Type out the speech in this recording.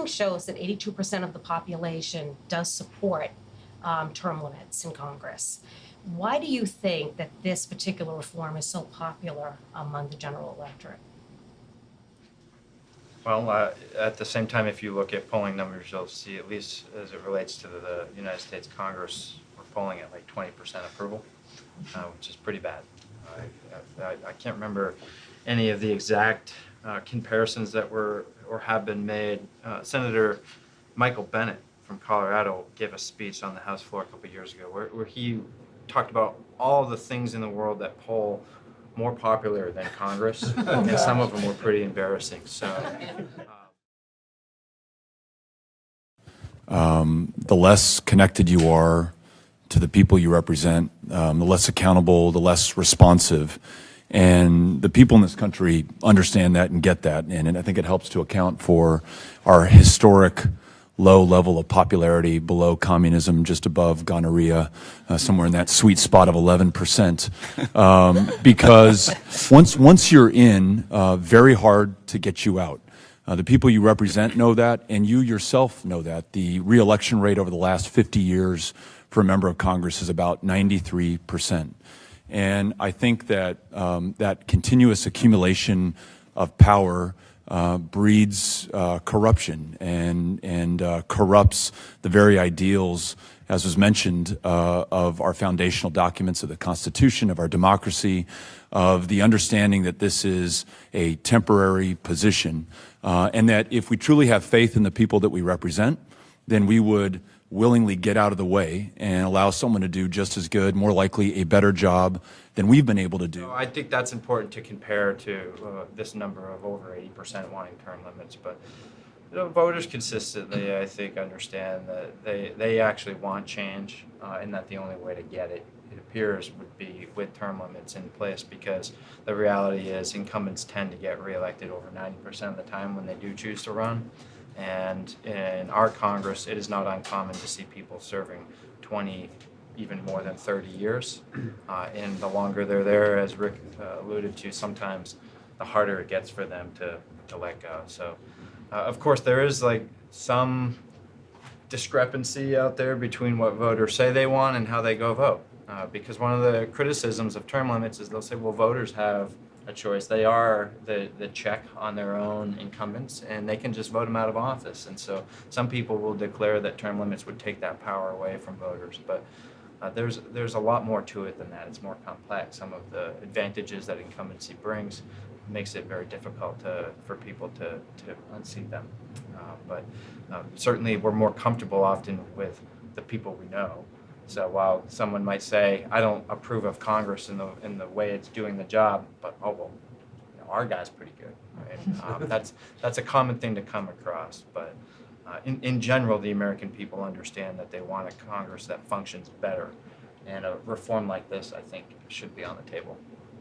shows that 82% of the population does support term limits in Congress. Why do you think that this particular reform is so popular among the general electorate? Well, at the same time, if you look at polling numbers, you'll see, at least as it relates to the United States Congress, we're polling at like 20% approval, which is pretty bad. I can't remember any of the exact comparisons that were or have been made. Senator Michael Bennet from Colorado gave a speech on the House floor a couple of years ago where he talked about all the things in the world that poll more popular than Congress, and some of them were pretty embarrassing. So, the less connected you are to the people you represent, the less accountable, the less responsive. And the people in this country understand that and get that. And I think it helps to account for our historic low level of popularity, below communism, just above gonorrhea, somewhere in that sweet spot of 11%. Because once you're in, very hard to get you out. The people you represent know that, and you yourself know that. The reelection rate over the last 50 years for a member of Congress is about 93%. And I think that that continuous accumulation of power breeds corruption and corrupts the very ideals, as was mentioned, of our foundational documents, of the Constitution, of our democracy, of the understanding that this is a temporary position, and that if we truly have faith in the people that we represent, then we would willingly get out of the way and allow someone to do just as good, more likely a better job than we've been able to do. So I think that's important to compare to this number of over 80% wanting term limits. But voters consistently, I think, understand that they actually want change, and that the only way to get it, it appears, would be with term limits in place, because the reality is incumbents tend to get reelected over 90% of the time when they do choose to run. And in our Congress, it is not uncommon to see people serving 20, even more than 30 years. And the longer they're there, as Rick alluded to, sometimes the harder it gets for them to let go. So, of course, there is like some discrepancy out there between what voters say they want and how they go vote. Because one of the criticisms of term limits is they'll say, well, voters have a choice. They are the check on their own incumbents, and they can just vote them out of office. And so some people will declare that term limits would take that power away from voters. But there's a lot more to it than that. It's more complex. Some of the advantages that incumbency brings makes it very difficult for people to unseat them. But certainly we're more comfortable often with the people we know. So while someone might say, I don't approve of Congress in the way it's doing the job, but our guy's pretty good, right? That's a common thing to come across. But in general, the American people understand that they want a Congress that functions better. And a reform like this, I think, should be on the table.